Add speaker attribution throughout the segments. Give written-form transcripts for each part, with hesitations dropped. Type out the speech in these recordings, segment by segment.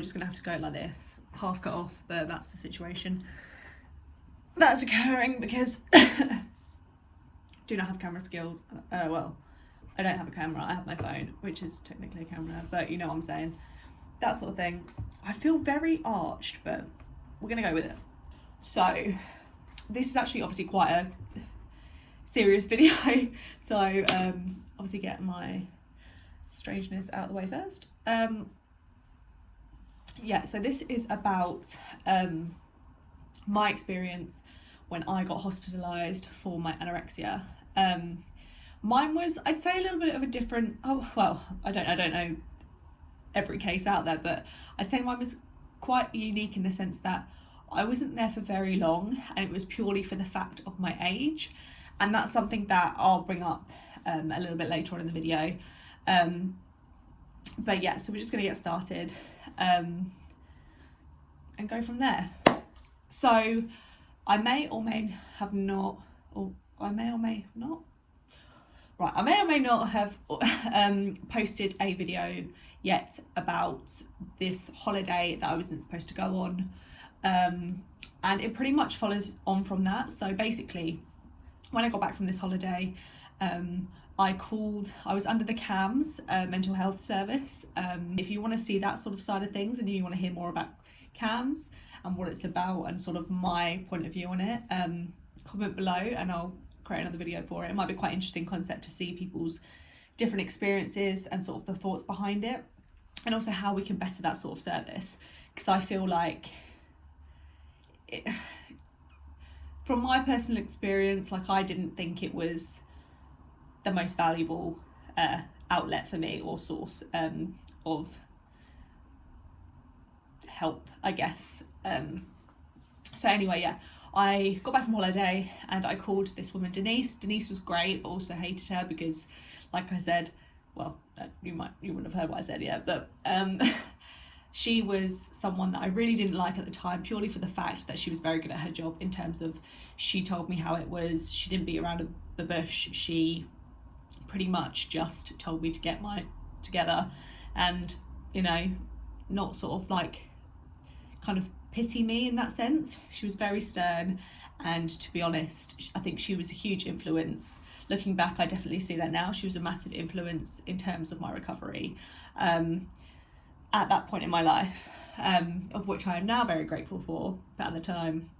Speaker 1: we're just gonna have to go like this, half cut off, but that's the situation that's occurring because do not have camera skills. Well, I don't have a camera, I have my phone, which is technically a camera, but you know what I'm saying, that sort of thing. I feel very arched, but we're gonna go with it. So this is actually obviously quite a serious video, so obviously get my strangeness out of the way first. Yeah, so this is about my experience when I got hospitalised for my anorexia. Mine was, I'd say, a little bit of a different, I don't know every case out there, but I'd say mine was quite unique in the sense that I wasn't there for very long, and it was purely for the fact of my age, and that's something that I'll bring up a little bit later on in the video. But yeah, so we're just going to get started and go from there. So I may or may not have posted a video yet about this holiday that I wasn't supposed to go on, and it pretty much follows on from that. So basically, when I got back from this holiday, I was under the CAMS mental health service. If you want to see that sort of side of things and you want to hear more about CAMS and what it's about and sort of my point of view on it, comment below and I'll create another video for it. It might be quite an interesting concept to see people's different experiences and sort of the thoughts behind it, and also how we can better that sort of service, because I feel like from my personal experience, like, I didn't think it was the most valuable outlet for me or source of help, I guess. So anyway, yeah, I got back from holiday and I called this woman Denise. Denise was great, but also hated her because, like I said, well, you wouldn't have heard what I said yet, but she was someone that I really didn't like at the time, purely for the fact that she was very good at her job in terms of, she told me how it was, she didn't beat around the bush, she pretty much just told me to get together and, you know, not sort of like kind of pity me in that sense. She was very stern, and to be honest, I think she was a huge influence. Looking back, I definitely see that now. She was a massive influence in terms of my recovery at that point in my life, of which I am now very grateful for, but at the time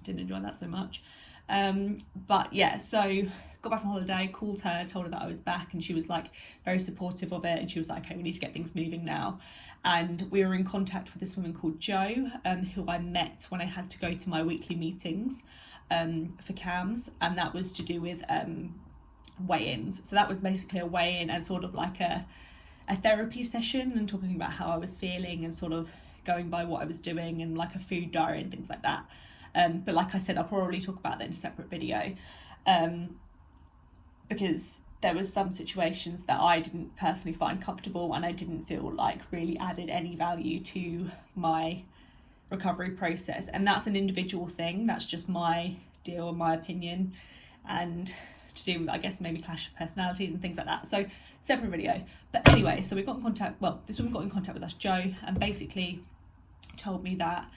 Speaker 1: didn't enjoy that so much. But yeah, so got back from holiday, called her, told her that I was back, and she was like very supportive of it, and she was like, okay, we need to get things moving now. And we were in contact with this woman called Jo, who I met when I had to go to my weekly meetings for CAMS, and that was to do with weigh-ins. So that was basically a weigh-in and sort of like a therapy session, and talking about how I was feeling and sort of going by what I was doing, and like a food diary and things like that. But like I said, I'll probably talk about that in a separate video, because there was some situations that I didn't personally find comfortable, and I didn't feel like really added any value to my recovery process. And that's an individual thing, that's just my deal and my opinion, and to do with, I guess, maybe clash of personalities and things like that. So separate video. But anyway, so we got in contact, well, this woman got in contact with us, Jo, and basically told me that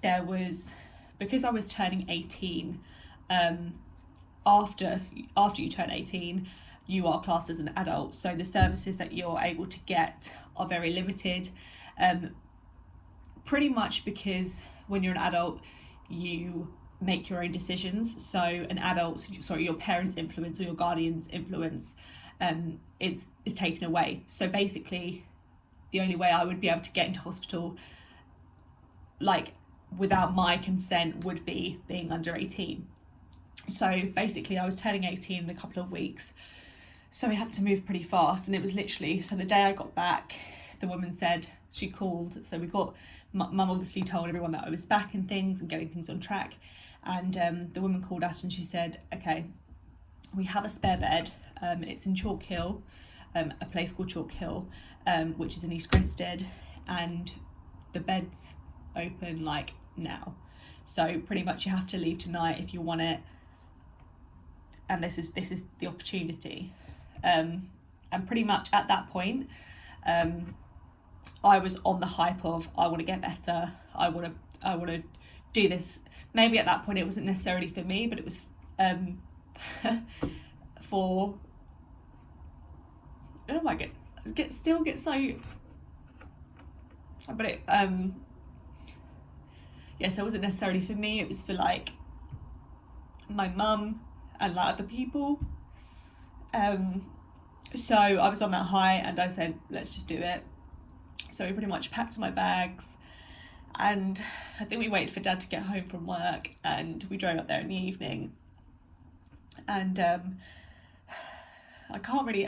Speaker 1: there was, because I was turning 18, after you turn 18, you are classed as an adult, so the services that you're able to get are very limited, pretty much because when you're an adult, you make your own decisions. So your parents' influence or your guardian's influence is taken away. So basically, the only way I would be able to get into hospital, like, without my consent, would be being under 18. So basically, I was turning 18 in a couple of weeks, so we had to move pretty fast. And it was literally, so the day I got back, the woman said, she called, so mum obviously told everyone that I was back and things and getting things on track, and the woman called us and she said, okay, we have a spare bed, it's in Chalk Hill, a place called Chalk Hill, which is in East Grinstead, and the bed's open like now, so pretty much you have to leave tonight if you want it, and this is the opportunity. And pretty much at that point, I was on the hype of, I want to get better, I want to do this. Maybe at that point it wasn't necessarily for me, but it was for, oh my god, still get so, but it yes, it wasn't necessarily for me, it was for like my mum and like other people. So I was on that high and I said, let's just do it. So we pretty much packed my bags, and I think we waited for Dad to get home from work, and we drove up there in the evening. And I can't really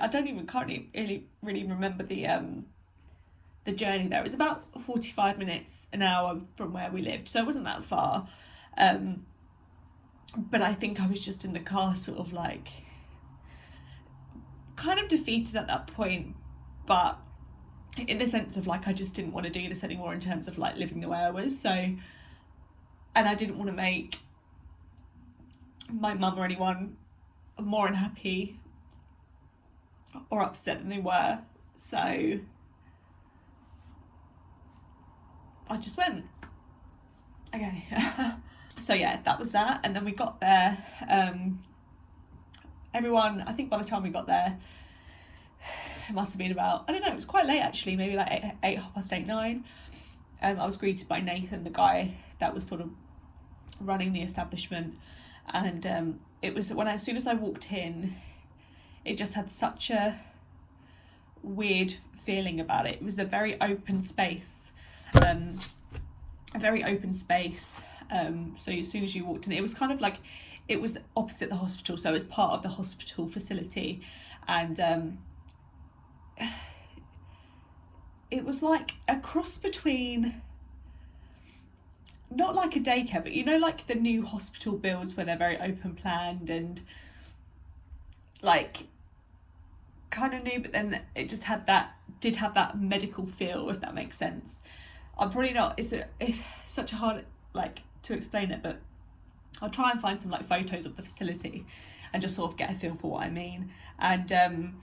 Speaker 1: remember the journey there. It was about 45 minutes, an hour from where we lived, so it wasn't that far. But I think I was just in the car sort of like kind of defeated at that point, but in the sense of like I just didn't want to do this anymore in terms of like living the way I was. So, and I didn't want to make my mum or anyone more unhappy or upset than they were, so I just went. Okay. So yeah, that was that. And then we got there, everyone, I think by the time we got there, it must have been about, I don't know, it was quite late actually, maybe like 8:30, 9. I was greeted by Nathan, the guy that was sort of running the establishment, and it was as soon as I walked in, it just had such a weird feeling about it. It was a very open space, so as soon as you walked in, it was kind of like, it was opposite the hospital, so it was part of the hospital facility, and it was like a cross between, not like a daycare, but you know, like the new hospital builds where they're very open planned and like kind of new, but then it just did have that medical feel, if that makes sense. I'm probably not, it's such a hard like to explain it, but I'll try and find some like photos of the facility and just sort of get a feel for what I mean. And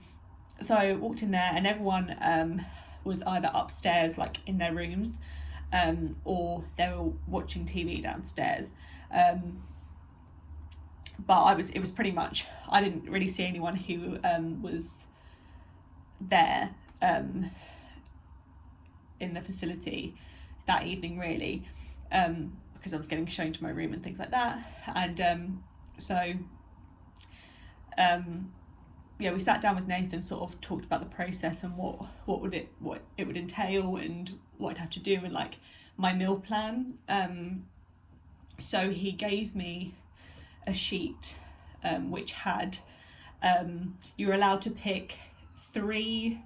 Speaker 1: so I walked in there, and everyone was either upstairs like in their rooms, or they were watching TV downstairs. But it was pretty much, I didn't really see anyone who was there in the facility that evening really, because I was getting shown to my room and things like that. And yeah, we sat down with Nathan, sort of talked about the process and what it would entail and what I'd have to do, and like my meal plan. So he gave me a sheet which had, you were allowed to pick three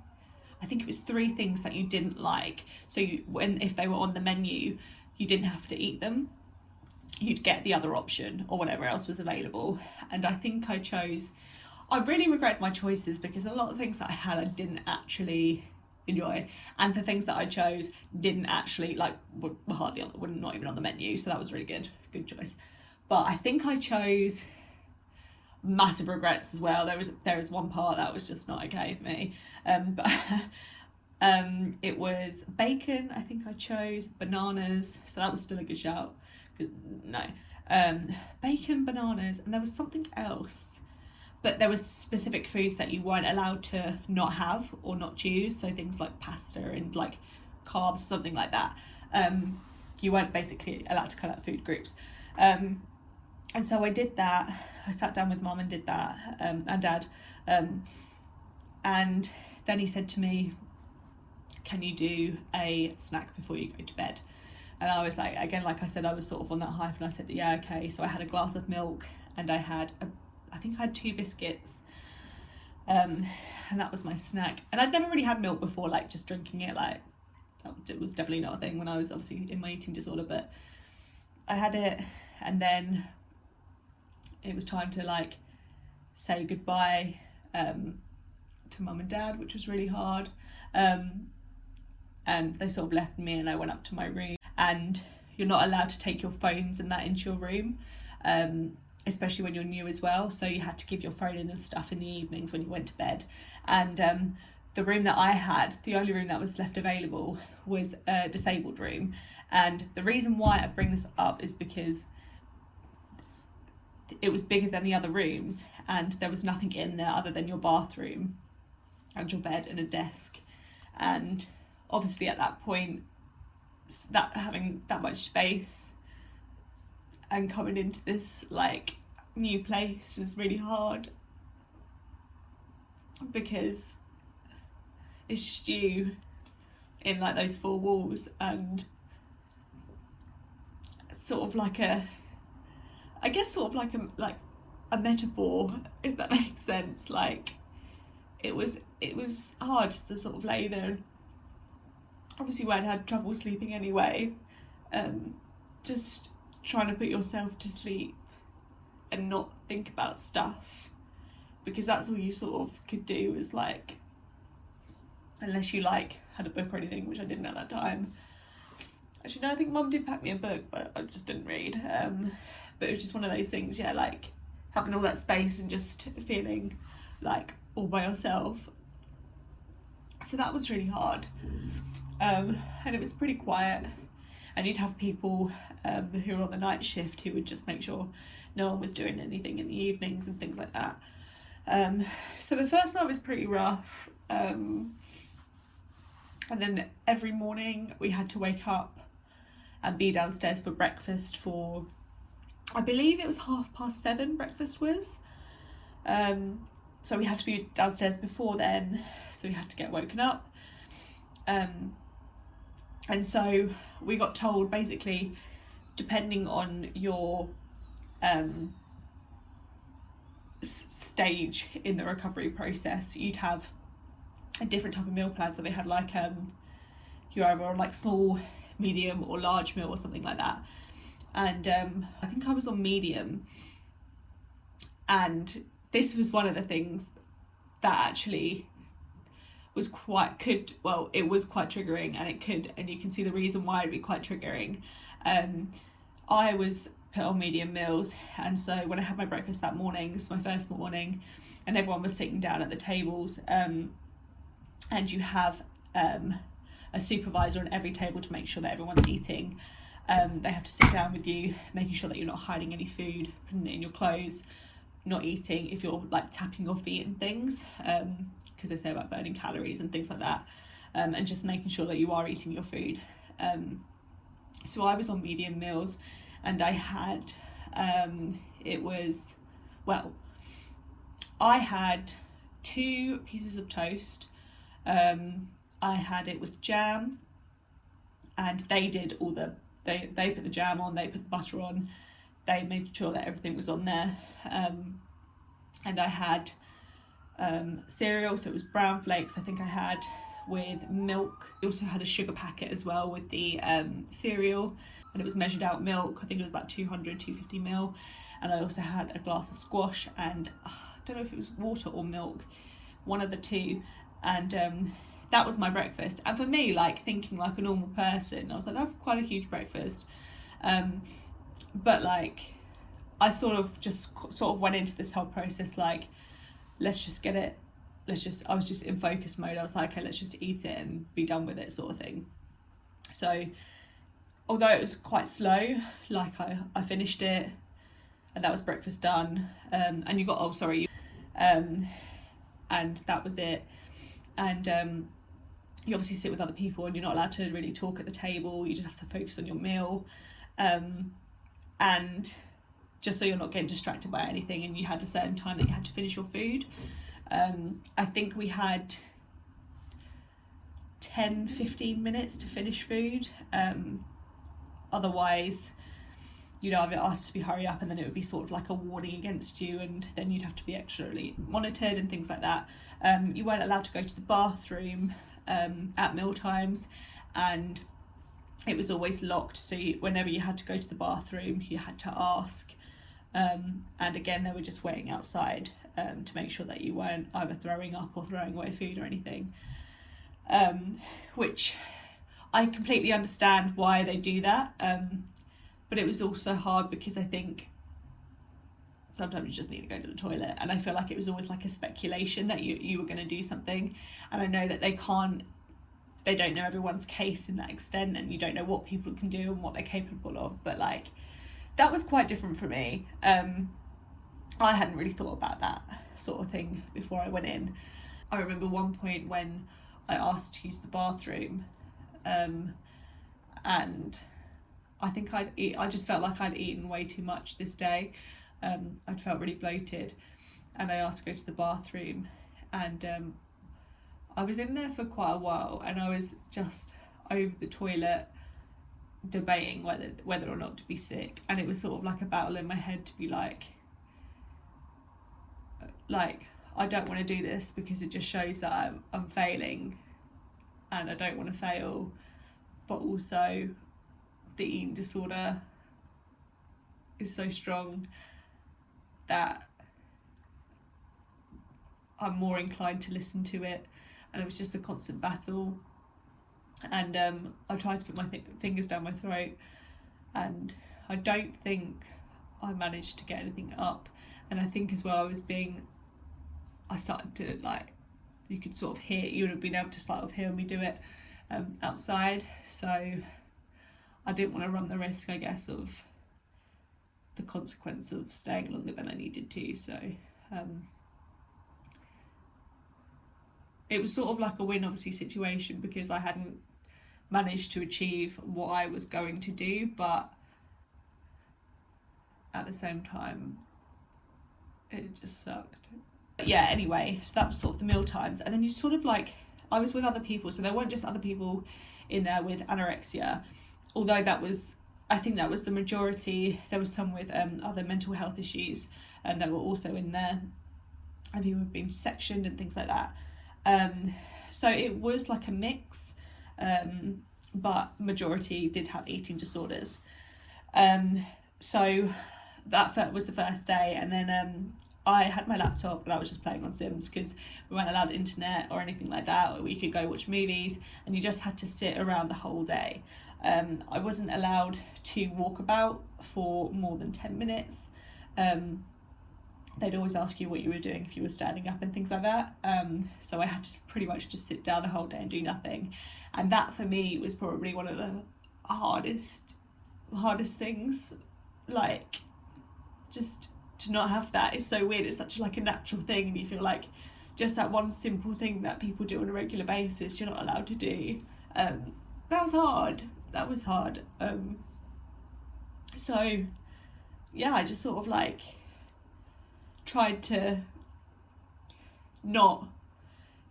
Speaker 1: things that you didn't like. So if they were on the menu, you didn't have to eat them. You'd get the other option or whatever else was available. And I think I really regret my choices, because a lot of things that I had I didn't actually enjoy, and the things that I chose didn't actually like, were not even on the menu. So that was really good choice. But I think I chose, massive regrets as well. There was one part that was just not okay for me. But it was bacon. I think I chose bananas. So that was still a good shout. Bacon, bananas, and there was something else. But there was specific foods that you weren't allowed to not have or not choose. So things like pasta and like carbs, something like that. You weren't basically allowed to cut out food groups. And so I did that. I sat down with Mum and did that, and Dad. And then he said to me, can you do a snack before you go to bed? And I was like, again, like I said, I was sort of on that hype, and I said, yeah, okay. So I had a glass of milk, and I think I had 2 biscuits, and that was my snack. And I'd never really had milk before, like just drinking it, like it was definitely not a thing when I was obviously in my eating disorder, but I had it, and then it was time to like say goodbye to Mum and Dad, which was really hard. And they sort of left me, and I went up to my room. And you're not allowed to take your phones and that into your room, especially when you're new as well. So you had to give your phone in and stuff in the evenings when you went to bed. And the room that I had, the only room that was left available was a disabled room. And the reason why I bring this up is because it was bigger than the other rooms, and there was nothing in there other than your bathroom and your bed and a desk. And obviously at that point, that having that much space and coming into this like new place was really hard, because it's just you in like those four walls, and sort of like a metaphor, if that makes sense. Like it was hard just to sort of lay there, and obviously when I had trouble sleeping anyway, just trying to put yourself to sleep and not think about stuff, because that's all you sort of could do, is like, unless you like had a book or anything, which I didn't at that time. Actually no, I think Mum did pack me a book, but I just didn't read. But it was just one of those things, yeah, like having all that space and just feeling like all by yourself. So that was really hard. And it was pretty quiet, and you'd have people who were on the night shift who would just make sure no one was doing anything in the evenings and things like that. So the first night was pretty rough, and then every morning we had to wake up and be downstairs for breakfast for, I believe it was 7:30 breakfast was. So we had to be downstairs before then, so we had to get woken up. And so we got told, basically, depending on your stage in the recovery process, you'd have a different type of meal plan. So they had like you're either on like small, medium or large meal or something like that. And I think I was on medium, and this was one of the things that actually was quite triggering, and you can see the reason why it'd be quite triggering. I was put on medium meals, and so when I had my breakfast that morning, this is my first morning, and everyone was sitting down at the tables, and you have a supervisor on every table to make sure that everyone's eating. They have to sit down with you, making sure that you're not hiding any food, putting it in your clothes, not eating if you're like tapping your feet and things, because they say about burning calories and things like that, and just making sure that you are eating your food. So I was on medium meals, and I had I had 2 pieces of toast. I had it with jam, and they did all they put the jam on, they put the butter on, they made sure that everything was on there. And I had cereal, so it was brown flakes, I think I had, with milk. I also had a sugar packet as well with the cereal, and it was measured out milk. I think it was about 250 ml. And I also had a glass of squash, and I don't know if it was water or milk, one of the two. And that was my breakfast. And for me, like thinking like a normal person, I was like, that's quite a huge breakfast. But like I sort of went into this whole process like, let's just get it, I was just in focus mode. I was like, okay, let's just eat it and be done with it, sort of thing. So although it was quite slow, like I finished it, and that was breakfast done. And you got, and that was it. And you obviously sit with other people, and you're not allowed to really talk at the table. You just have to focus on your meal, and just so you're not getting distracted by anything. And you had a certain time that you had to finish your food. I think we had 10-15 minutes to finish food. Otherwise, you'd either asked to be hurry up, and then it would be sort of like a warning against you, and then you'd have to be extraly monitored and things like that. You weren't allowed to go to the bathroom at mealtimes, and it was always locked, so whenever you had to go to the bathroom you had to ask, and again they were just waiting outside to make sure that you weren't either throwing up or throwing away food or anything, which I completely understand why they do that, but it was also hard because I think sometimes you just need to go to the toilet. And I feel like it was always like a speculation that you were going to do something, and I know that they don't know everyone's case in that extent, and you don't know what people can do and what they're capable of, but like that was quite different for me. I hadn't really thought about that sort of thing before I went in. I remember one point when I asked to use the bathroom, and I think I just felt like I'd eaten way too much this day. I'd felt really bloated, and I asked to go to the bathroom, and I was in there for quite a while, and I was just over the toilet debating whether or not to be sick. And it was sort of like a battle in my head to be like I don't want to do this because it just shows that I'm failing, and I don't want to fail, but also the eating disorder is so strong that I'm more inclined to listen to it, and it was just a constant battle. And I tried to put my fingers down my throat, and I don't think I managed to get anything up. And I think as well I started to, like, you could sort of hear, you would have been able to sort of hear me do it outside, so I didn't want to run the risk, I guess, of the consequence of staying longer than I needed to. So it was sort of like a win, obviously, situation, because I hadn't managed to achieve what I was going to do, but at the same time it just sucked. But yeah, anyway, so that was sort of the meal times. And then you sort of like, I was with other people, so there weren't just other people in there with anorexia, although I think that was the majority. There was some with other mental health issues that were also in there, and people have been sectioned and things like that. So it was like a mix, but majority did have eating disorders. So that was the first day, and then I had my laptop and I was just playing on Sims, because we weren't allowed internet or anything like that, or we could go watch movies, and you just had to sit around the whole day. I wasn't allowed to walk about for more than 10 minutes. They'd always ask you what you were doing if you were standing up and things like that. So I had to pretty much just sit down the whole day and do nothing. And that for me was probably one of the hardest things. Like, just to not have that is so weird. It's such like a natural thing, and you feel like just that one simple thing that people do on a regular basis you're not allowed to do. That was hard. So yeah, I just sort of like tried to not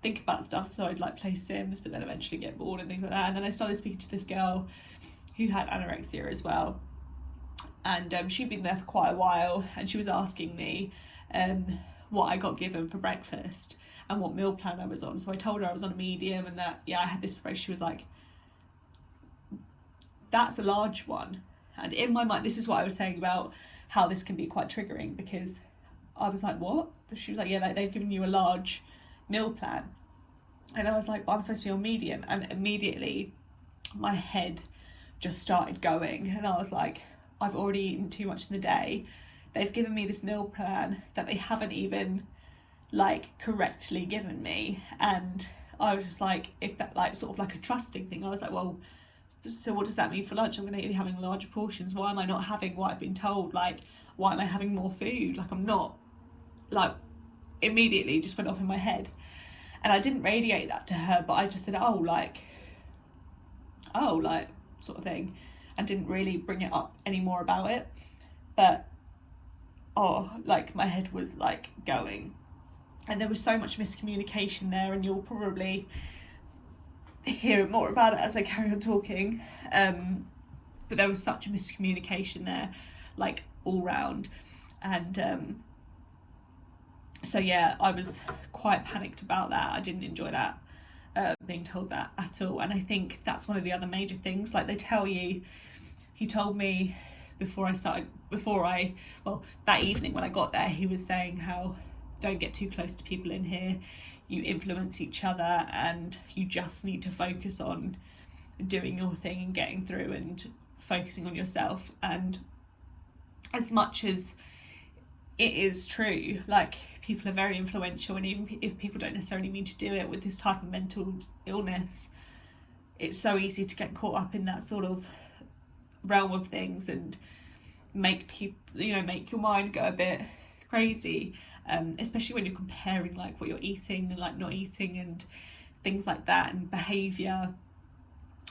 Speaker 1: think about stuff, so I'd like play Sims, but then eventually get bored and things like that. And then I started speaking to this girl who had anorexia as well, and she'd been there for quite a while, and she was asking me what I got given for breakfast and what meal plan I was on. So I told her I was on a medium, and that I had this for. She was like, that's a large one. And in my mind, this is what I was saying about how this can be quite triggering, because I was like, what? She was like, yeah, they've given you a large meal plan. And I was like, well, I'm supposed to be on medium. And immediately my head just started going, and I was like, I've already eaten too much in the day. They've given me this meal plan that they haven't even like correctly given me. And I was just like, if that, like, sort of like a trusting thing, I was like, well, so what does that mean for lunch? I'm going to be having larger portions. Why am I not having what I've been told? Like, why am I having more food? Like, I'm not. Like, immediately just went off in my head. And I didn't radiate that to her, but I just said, oh, like, sort of thing, and didn't really bring it up anymore about it. But, like, my head was, like, going. And there was so much miscommunication there, and you'll probably hear more about it as I carry on talking. But there was such a miscommunication there, like, all round. And so yeah, I was quite panicked about that. I didn't enjoy that, being told that at all. And I think that's one of the other major things. Like, they tell you, he told me that evening when I got there, he was saying how, don't get too close to people in here, you influence each other, and you just need to focus on doing your thing and getting through and focusing on yourself. And as much as it is true, like people are very influential, and even if people don't necessarily mean to do it with this type of mental illness, it's so easy to get caught up in that sort of realm of things and make people, make your mind go a bit crazy, especially when you're comparing like what you're eating and like not eating and things like that, and behaviour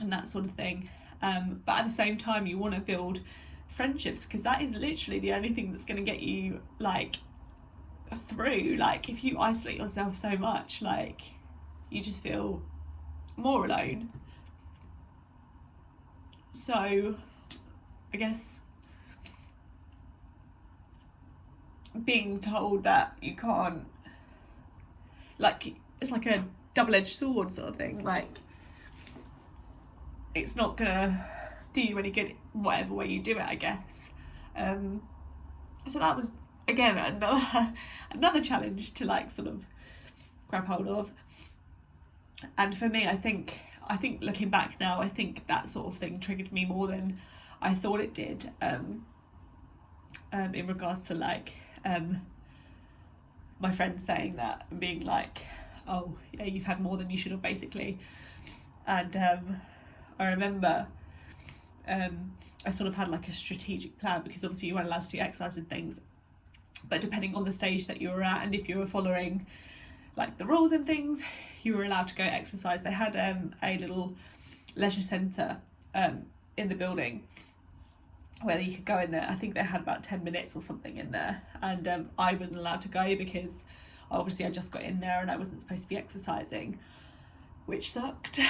Speaker 1: and that sort of thing. But at the same time, you want to build friendships, because that is literally the only thing that's going to get you like through. Like if you isolate yourself so much, like you just feel more alone. So I guess being told that you can't, like, it's like a double-edged sword sort of thing, like it's not gonna do you any good whatever way you do it, I guess. So that was again another challenge to like sort of grab hold of. And for me, I think looking back now, I think that sort of thing triggered me more than I thought it did, in regards to like my friend saying that and being like, oh yeah, you've had more than you should have, basically. And I remember I sort of had like a strategic plan, because obviously you weren't allowed to do exercise and things, but depending on the stage that you were at and if you were following like the rules and things, you were allowed to go exercise. They had a little leisure centre in the building where you could go in there. I think they had about 10 minutes or something in there, and I wasn't allowed to go because obviously I just got in there and I wasn't supposed to be exercising, which sucked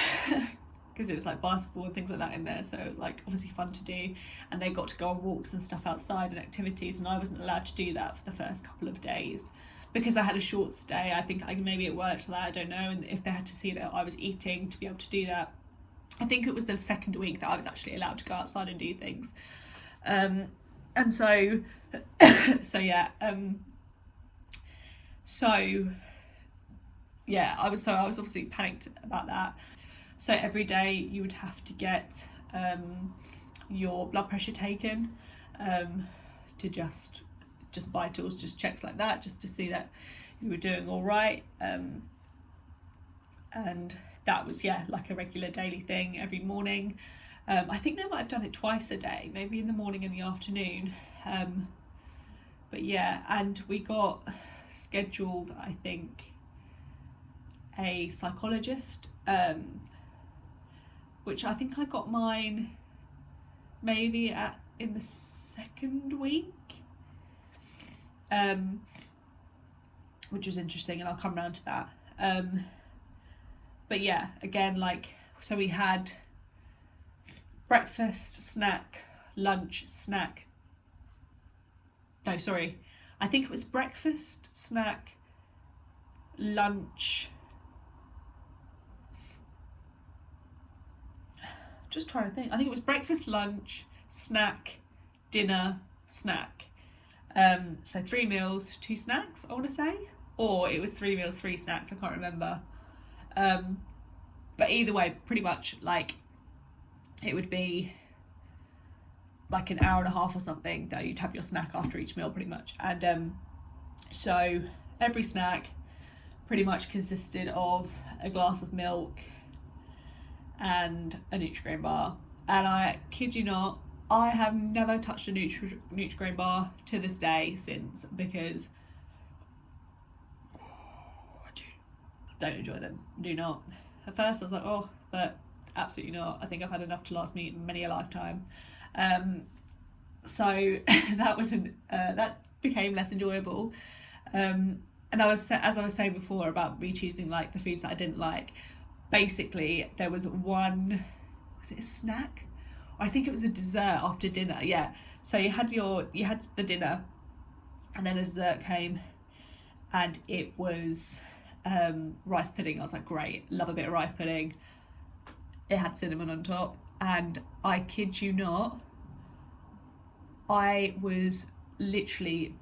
Speaker 1: because it was like basketball and things like that in there, so it was like obviously fun to do, and they got to go on walks and stuff outside and activities, and I wasn't allowed to do that for the first couple of days because I had a short stay. I think maybe it worked for that, I don't know, and if they had to see that I was eating to be able to do that. I think it was the second week that I was actually allowed to go outside and do things, and so I was obviously panicked about that. So every day you would have to get your blood pressure taken, to just vitals, just checks like that, just to see that you were doing all right, and that was like a regular daily thing every morning. I think they might have done it twice a day, maybe in the morning and the afternoon, but yeah, and we got scheduled, I think, a psychologist, which I think I got mine maybe in the second week, which was interesting, and I'll come around to that. But yeah, again, like, so we had breakfast, snack, lunch, snack. No, sorry. I think it was breakfast, snack, lunch. Just trying to think. I think it was breakfast, lunch, snack, dinner, snack. So 3 meals, 2 snacks, I want to say. Or it was 3 meals, 3 snacks, I can't remember. But either way, pretty much like it would be like an hour and a half or something that you'd have your snack after each meal, pretty much. And so every snack pretty much consisted of a glass of milk and a Nutri-Grain bar. And I kid you not, I have never touched a Nutri-Grain bar to this day since, because I don't enjoy them. Do not. At first I was like, oh, but absolutely not. I think I've had enough to last me many a lifetime. So that became less enjoyable. And as I was saying before about me choosing like the foods that I didn't like, basically there was one, was it a snack? I think it was a dessert after dinner. Yeah. So you had the dinner, and then a dessert came, and it was rice pudding. I was like, great, love a bit of rice pudding. It had cinnamon on top, and I kid you not, I was literally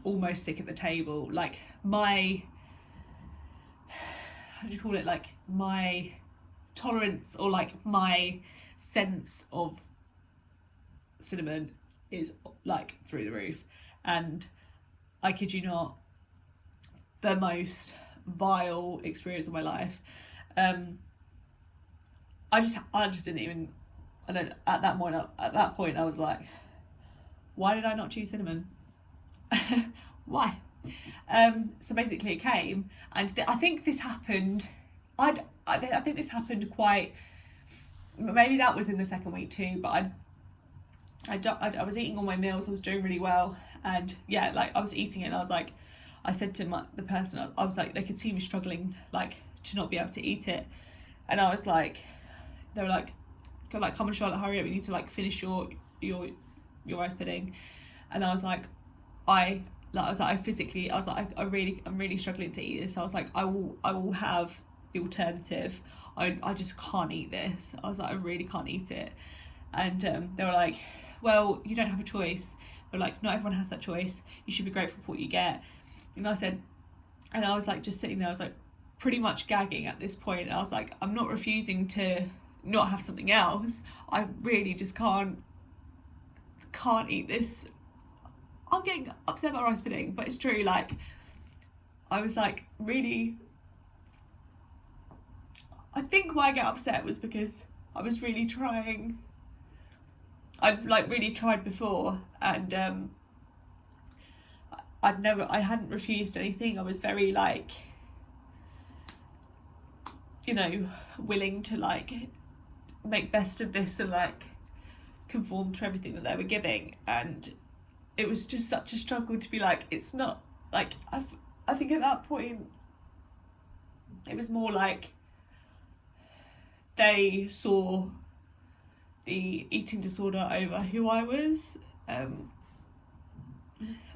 Speaker 1: almost sick at the table. Like my, how do you call it? Like my tolerance, or like my sense of cinnamon is like through the roof. and I kid you not, the most vile experience of my life. I just didn't even, at that point I was like, why did I not choose cinnamon? Why? So basically it came, and I think this happened, I think this happened quite, maybe that was in the second week too, but I was eating all my meals, I was doing really well, and yeah, like I was eating it, and I was like, I said to the person, I was like, they could see me struggling, like, to not be able to eat it, and I was like, they were like, come on Charlotte, hurry up, you need to like finish your rice pudding. And I was like, I'm really struggling to eat this. I was like, I will have the alternative. I just can't eat this. I was like, I really can't eat it. And they were like, well, you don't have a choice. They're like, not everyone has that choice. You should be grateful for what you get. And I said, and I was like, just sitting there, I was like, pretty much gagging at this point. And I was like, I'm not refusing to not have something else. I really just can't eat this. I'm getting upset about rice pudding, but it's true, like, I was like, really, I think why I get upset was because I was really trying. I'd like really tried before, and I hadn't refused anything. I was very like, you know, willing to like make best of this and like conform to everything that they were giving, and it was just such a struggle to be like, it's not like, I think at that point it was more like they saw the eating disorder over who I was,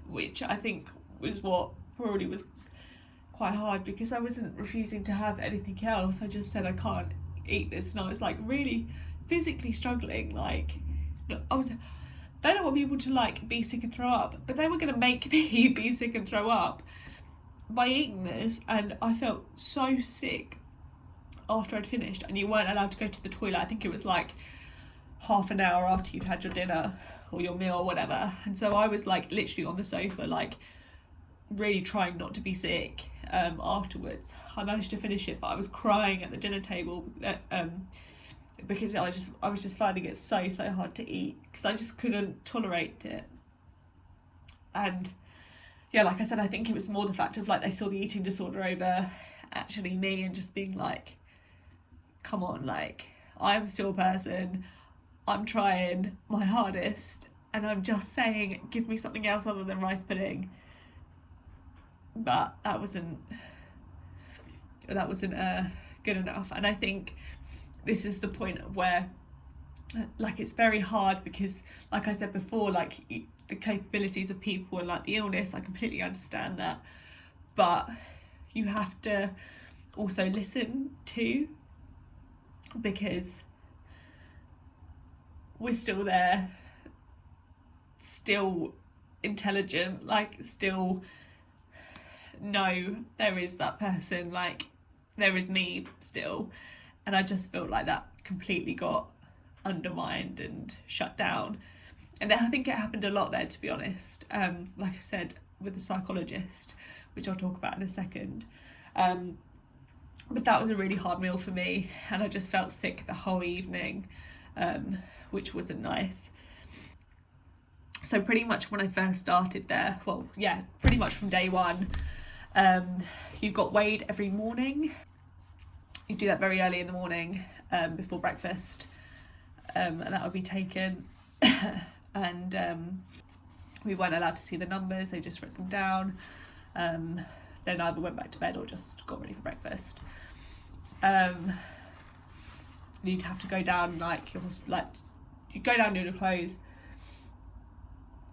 Speaker 1: which I think was what probably was quite hard, because I wasn't refusing to have anything else. I just said I can't eat this, and I was like really physically struggling. Like, they don't want people to like be sick and throw up, but they were going to make me be sick and throw up by eating this, and I felt so sick after I'd finished. And you weren't allowed to go to the toilet. I think it was like half an hour after you'd had your dinner or your meal or whatever, and so I was like literally on the sofa, like really trying not to be sick. Afterwards I managed to finish it, but I was crying at the dinner table because I was just finding it so hard to eat, because I just couldn't tolerate it. And yeah, like I said, I think it was more the fact of like they saw the eating disorder over actually me, and just being like, come on, like, I'm still a person, I'm trying my hardest, and I'm just saying, give me something else other than rice pudding. But that wasn't good enough. And I think this is the point where, like, it's very hard, because like I said before, like the capabilities of people and like the illness, I completely understand that, but you have to also listen to, because we're still there, still intelligent, like still know there is that person, like there is me still. And I just felt like that completely got undermined and shut down. And I think it happened a lot there, to be honest. Like I said, with the psychologist, which I'll talk about in a second. But that was a really hard meal for me, and I just felt sick the whole evening, which wasn't nice. So pretty much when I first started there, well, yeah, pretty much from day one, you got weighed every morning. You do that very early in the morning, before breakfast, and that would be taken. And we weren't allowed to see the numbers, they just wrote them down. Then either went back to bed or just got ready for breakfast. You'd have to go down, like you go down in your clothes,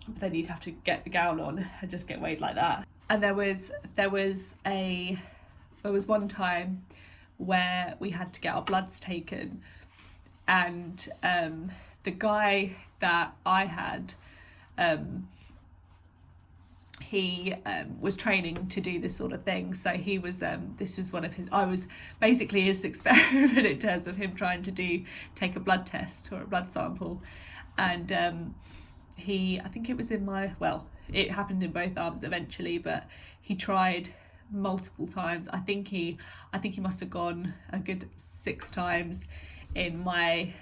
Speaker 1: but then you'd have to get the gown on and just get weighed like that. And there was one time where we had to get our bloods taken, and the guy that I had, he was training to do this sort of thing, so he was this was one of his, I was basically his experiment in terms of him trying to take a blood test or a blood sample. And I think it was in my, well, it happened in both arms eventually, but he tried multiple times. I think he must have gone a good 6 times in my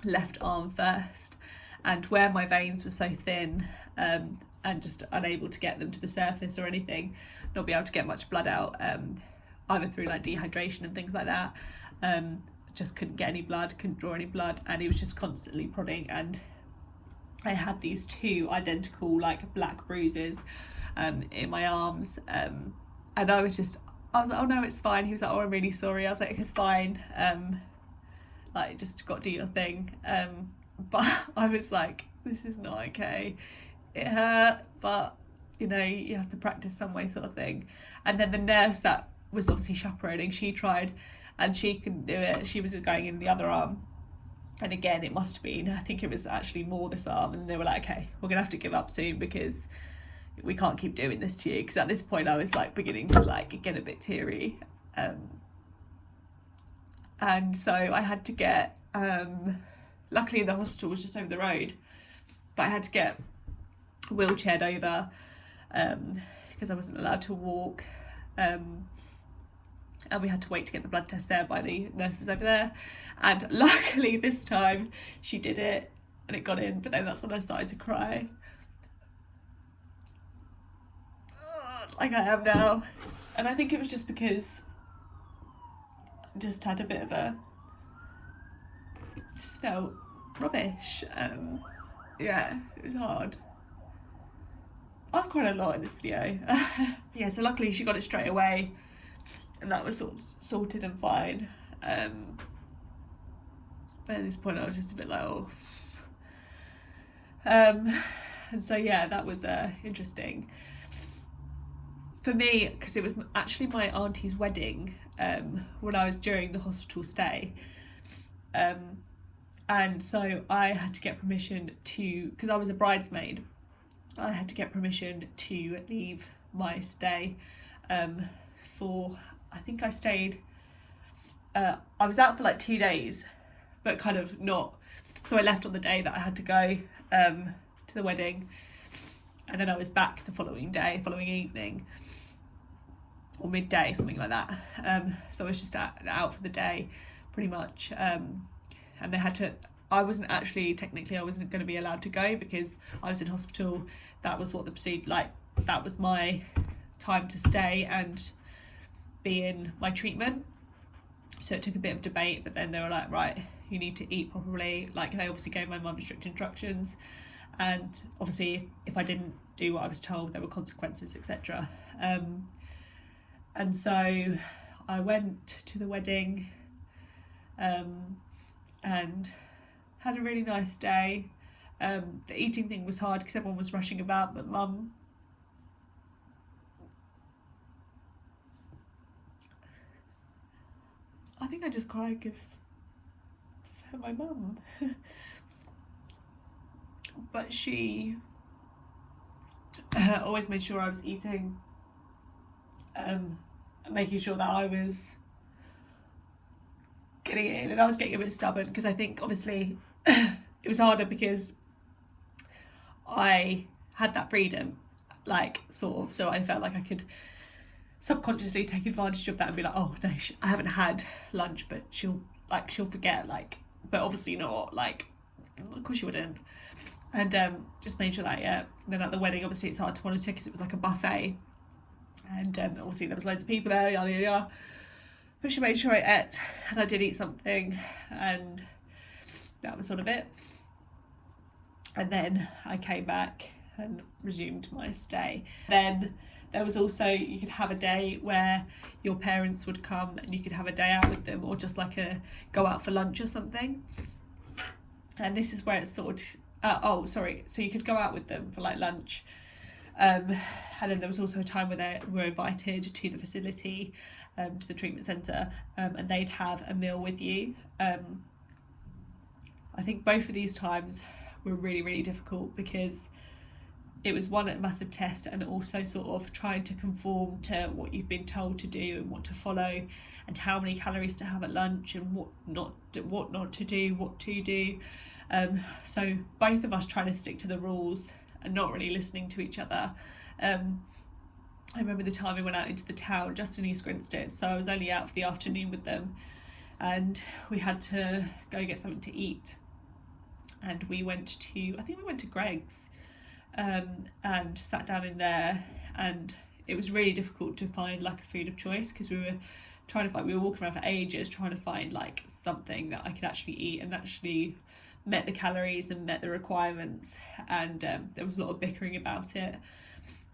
Speaker 1: left arm first, and where my veins were so thin and just unable to get them to the surface or anything, not be able to get much blood out, either through like dehydration and things like that, just couldn't get any blood, couldn't draw any blood, and he was just constantly prodding, and I had these 2 identical like black bruises in my arms, and I was like, oh no, it's fine. He was like, oh, I'm really sorry. I was like, it's fine, like just got to do your thing, but I was like, this is not okay, it hurt, but you know, you have to practice some way, sort of thing. And then the nurse that was obviously chaperoning, she tried and she couldn't do it. She was going in the other arm, and again, it must have been, I think it was actually more this arm, and they were like, okay, we're gonna have to give up soon because we can't keep doing this to you. Because at this point I was like beginning to like get a bit teary, and so I had to get, luckily the hospital was just over the road, but I had to get wheelchaired over because I wasn't allowed to walk, and we had to wait to get the blood test there by the nurses over there, and luckily this time she did it and it got in, but then that's when I started to cry, like I am now. And I think it was just because I just had a bit of just felt rubbish. Yeah, it was hard. I've cried a lot in this video. Yeah, so luckily she got it straight away, and that was sort of sorted and fine. But at this point I was just a bit like, oh. And so yeah, that was interesting for me, because it was actually my auntie's wedding when I was during the hospital stay, and so I had to get permission to, because I was a bridesmaid, I had to get permission to leave my stay for, I think I stayed, I was out for like 2 days, but kind of not, so I left on the day that I had to go to the wedding, and then I was back the following evening, or midday, something like that. So I was just out for the day pretty much, and they had to, I wasn't going to be allowed to go because I was in hospital. That was what the procedure, like that was my time to stay and be in my treatment. So it took a bit of debate, but then they were like, right, you need to eat properly. Like they obviously gave my mum strict instructions, and obviously if I didn't do what I was told, there were consequences, etc. And so I went to the wedding and had a really nice day. The eating thing was hard because everyone was rushing about, but mum, I think I just cried because of my mum. But she always made sure I was eating, making sure that I was getting it in, and I was getting a bit stubborn because I think obviously it was harder because I had that freedom, like sort of, so I felt like I could subconsciously take advantage of that and be like, oh no, I haven't had lunch, but she'll forget, like, but obviously not, like, of course you wouldn't. And just made sure that, yeah. And then at the wedding, obviously it's hard to monitor because it was like a buffet, and obviously there was loads of people there, yada yada yada. But she made sure I ate, and I did eat something, and that was sort of it. And then I came back and resumed my stay. Then there was also, you could have a day where your parents would come and you could have a day out with them, or just like go out for lunch or something. And this is where it's sort of, so you could go out with them for like lunch. And then there was also a time where they were invited to the facility, to the treatment centre, and they'd have a meal with you. I think both of these times were really, really difficult because it was one, a massive test, and also sort of trying to conform to what you've been told to do and what to follow, and how many calories to have at lunch, and what not to do, what to do. So both of us trying to stick to the rules, and not really listening to each other. I remember the time we went out into the town just in East Grinstead, so I was only out for the afternoon with them, and we had to go get something to eat, and we went to Greg's, and sat down in there, and it was really difficult to find like a food of choice, because we were walking around for ages trying to find like something that I could actually eat and actually met the calories and met the requirements, and there was a lot of bickering about it.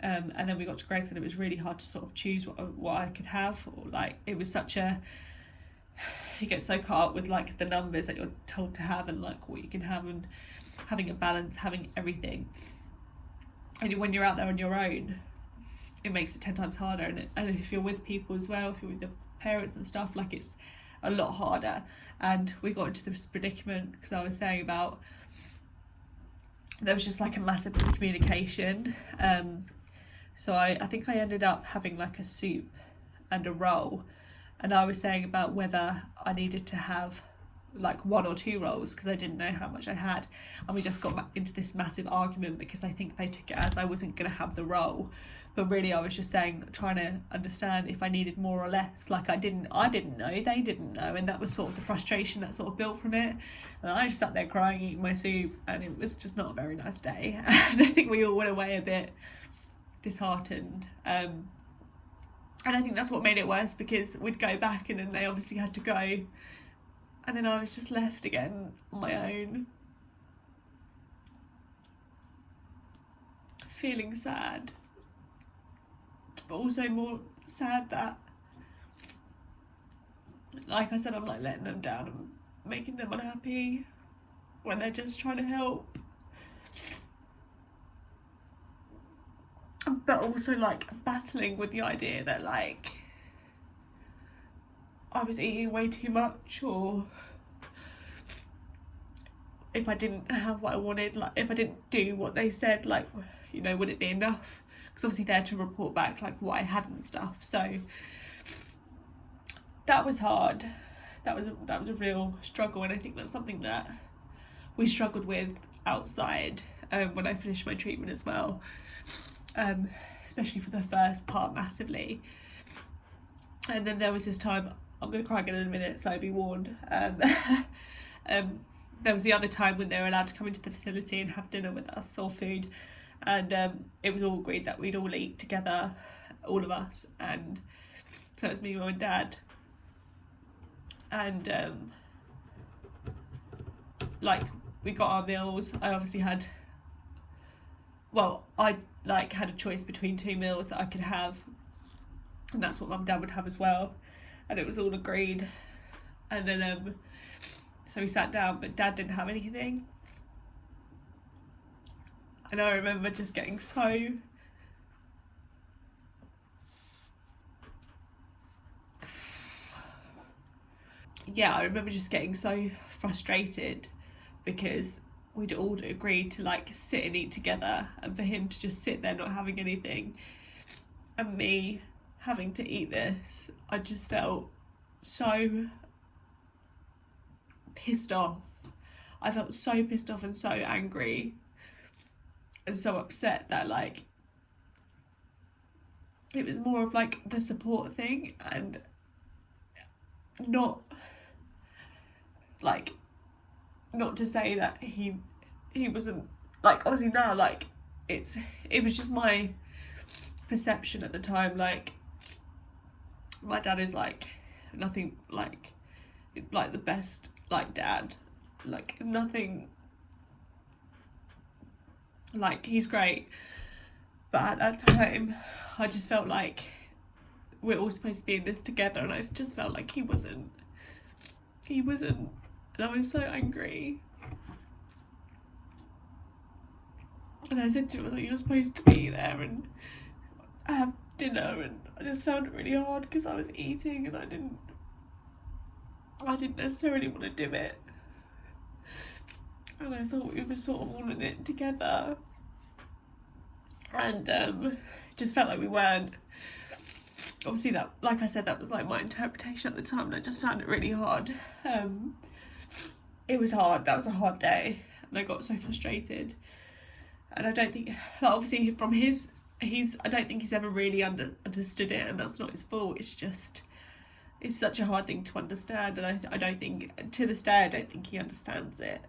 Speaker 1: And then we got to Greg's, and it was really hard to sort of choose what I could have, or like it was you get so caught up with like the numbers that you're told to have and like what you can have, and having a balance, having everything. And when you're out there on your own, it makes it 10 times harder, and if you're with people as well, if you're with your parents and stuff, like it's a lot harder. And we got into this predicament because I was saying about there was just like a massive miscommunication. So I think I ended up having like a soup and a roll, and I was saying about whether I needed to have like 1 or 2 rolls because I didn't know how much I had, and we just got into this massive argument because I think they took it as I wasn't going to have the roll, but really I was just saying, trying to understand if I needed more or less. Like I didn't know, they didn't know, and that was sort of the frustration that sort of built from it. And I just sat there crying, eating my soup, and it was just not a very nice day. And I think we all went away a bit disheartened, and I think that's what made it worse, because we'd go back and then they obviously had to go, and then I was just left again on my own, feeling sad, but also more sad that, like I said, I'm like letting them down and making them unhappy when they're just trying to help. But also like battling with the idea that like I was eating way too much, or if I didn't have what I wanted, like if I didn't do what they said, like, you know, would it be enough? Because obviously they're to report back like what I had and stuff. So that was hard. That was a real struggle, and I think that's something that we struggled with outside when I finished my treatment as well. Especially for the first part massively, and then there was this time, I'm going to cry again in a minute, so be warned. There was the other time when they were allowed to come into the facility and have dinner with us, or food, and it was all agreed that we'd all eat together, all of us, and so it was me, mum and dad, and like we got our meals. I obviously had, well, I like had a choice between 2 meals that I could have, and that's what mum and dad would have as well, and it was all agreed. And then so we sat down, but dad didn't have anything, and I remember just getting so I remember just getting so frustrated, because we'd all agreed to like sit and eat together, and for him to just sit there not having anything, and me having to eat this, I just felt so pissed off. I felt so pissed off and so angry and so upset that like it was more of like the support thing, and not to say that he wasn't, like, obviously now like it was just my perception at the time. Like my dad is like nothing like the best like dad, like nothing, like he's great, but at that time I just felt like we're all supposed to be in this together, and I just felt like he wasn't, and I was so angry. And I said to him, you're supposed to be there and have dinner, and I just found it really hard because I was eating and I didn't necessarily want to do it, and I thought we were sort of all in it together, and it just felt like we weren't. Obviously that, like I said, that was like my interpretation at the time, and I just found it really hard. It was hard. That was a hard day, and I got so frustrated. And I don't think, like, obviously from his, I don't think he's ever really understood it, and that's not his fault. It's just, it's such a hard thing to understand, and I don't think, to this day, I don't think he understands it.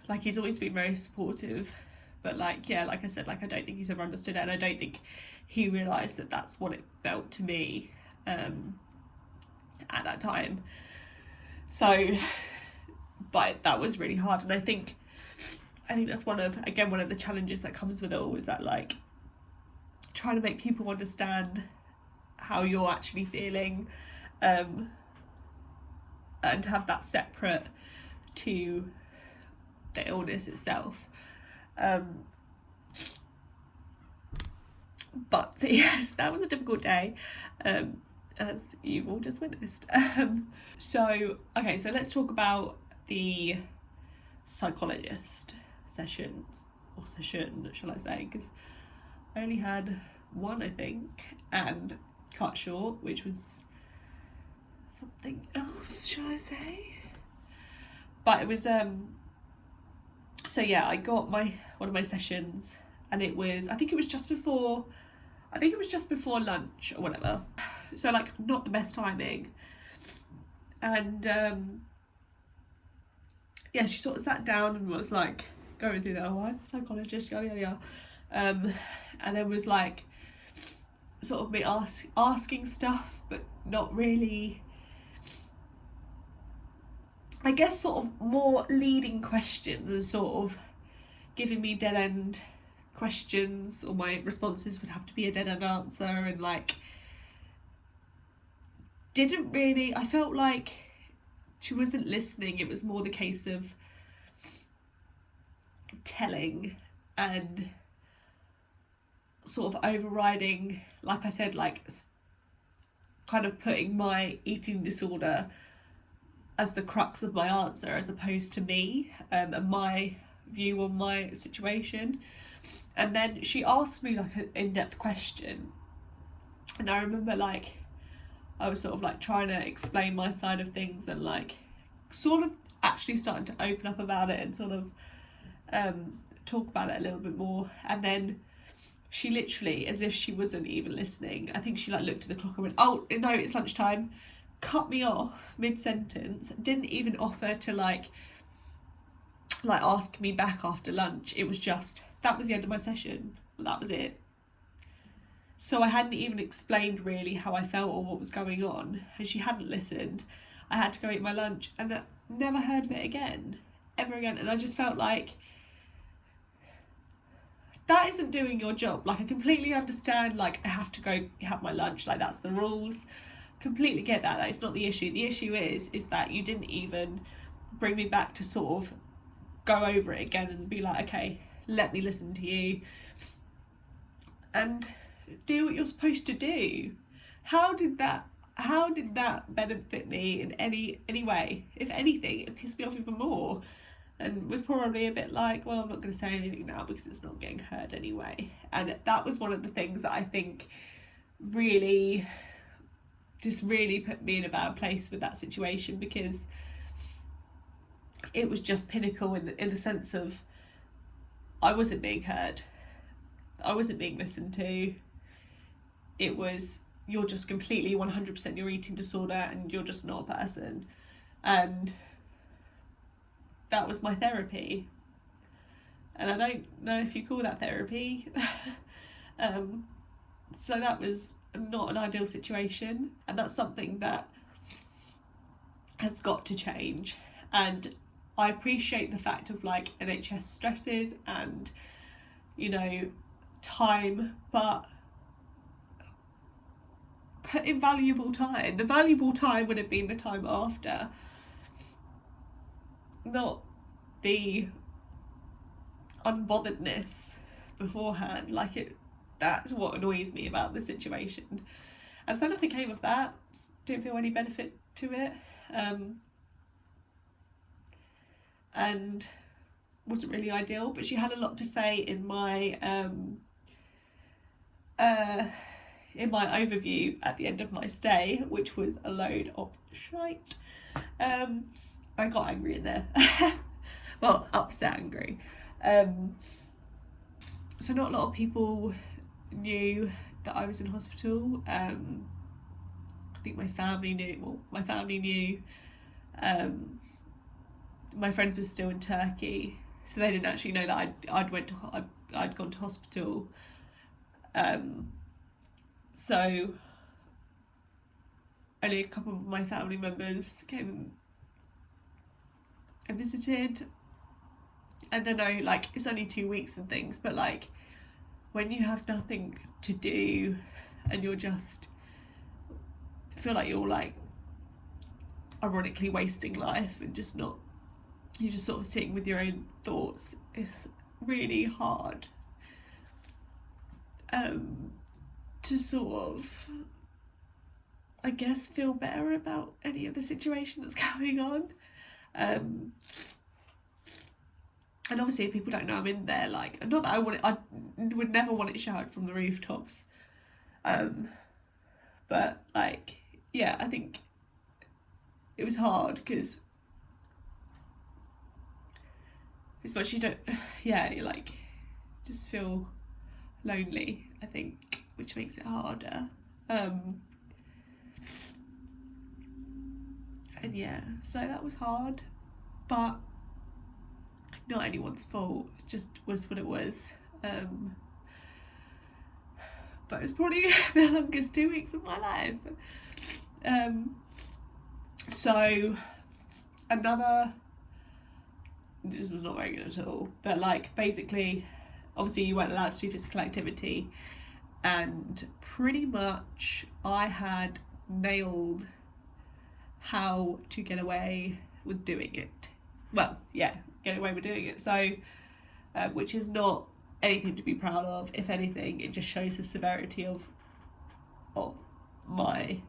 Speaker 1: Like, he's always been very supportive, but like, yeah, like I said, like, I don't think he's ever understood it, and I don't think he realised that that's what it felt to me at that time. So, but that was really hard, and I think that's one of the challenges that comes with it all, is that, like, trying to make people understand how you're actually feeling, and have that separate to the illness itself. But yes, that was a difficult day, as you've all just witnessed. So let's talk about the psychologist session, shall I say, because I only had one, I think, and cut short, which was something else, shall I say. But it was so yeah, I got one of my sessions, and it was, I think it was just before lunch or whatever, so like not the best timing. And yeah, she sort of sat down and was like going through that, oh, I'm a psychologist, yada yada yada, and then was like sort of me asking stuff, but not really, I guess, sort of more leading questions and sort of giving me dead end questions, or my responses would have to be a dead end answer, and like didn't really, I felt like she wasn't listening. It was more the case of telling and sort of overriding, like I said, like kind of putting my eating disorder as the crux of my answer, as opposed to me, and my view on my situation. And then she asked me like an in-depth question, and I remember like I was sort of like trying to explain my side of things, and like sort of actually starting to open up about it and sort of talk about it a little bit more. And then she literally, as if she wasn't even listening, I think she like looked at the clock and went, oh no, it's lunchtime, cut me off mid-sentence, didn't even offer to like ask me back after lunch. It was just, that was the end of my session, that was it. So I hadn't even explained really how I felt or what was going on, and she hadn't listened. I had to go eat my lunch, and I never heard of it again, ever again. And I just felt like, that isn't doing your job. Like, I completely understand, like, I have to go have my lunch, like, that's the rules. Completely get that, it's not the issue. The issue is that you didn't even bring me back to sort of go over it again and be like, okay, let me listen to you and do what you're supposed to do. How did that benefit me in any way? If anything, it pissed me off even more, and was probably a bit like, well, I'm not going to say anything now because it's not getting heard anyway. And that was one of the things that I think really put me in a bad place with that situation, because it was just pinnacle in the sense of I wasn't being heard, I wasn't being listened to. It was, you're just completely 100% your eating disorder, and you're just not a person. And that was my therapy, and I don't know if you call that therapy. So that was not an ideal situation, and that's something that has got to change. And I appreciate the fact of like NHS stresses and, you know, time, but put in valuable time. The valuable time would have been the time after, not the unbotheredness beforehand. Like, that's what annoys me about the situation. And so nothing came of that. Didn't feel any benefit to it, and wasn't really ideal. But she had a lot to say in my overview at the end of my stay, which was a load of shite. I got angry in there. well, upset, angry. So not a lot of people knew that I was in hospital. I think my family knew. Well, my family knew. My friends were still in Turkey, so they didn't actually know that I'd gone to hospital. So only a couple of my family members came and visited. And I know, like, it's only 2 weeks and things, but like when you have nothing to do and you're just feel like you're like ironically wasting life and just not, you're just sort of sitting with your own thoughts, it's really hard to sort of, I guess, feel better about any of the situation that's going on. And obviously if people don't know I'm in there, like, not that I would never want it shouted from the rooftops, but like, yeah, I think it was hard because as much you don't, yeah, you like just feel lonely, I think, which makes it harder. And yeah, so that was hard, but not anyone's fault, it just was what it was. But it was probably the longest 2 weeks of my life. So another, this was not very good at all, but like basically obviously you weren't allowed to do physical activity, and pretty much I had nailed how to get away with doing it. Well, yeah, get away with doing it. So which is not anything to be proud of. If anything, it just shows the severity of my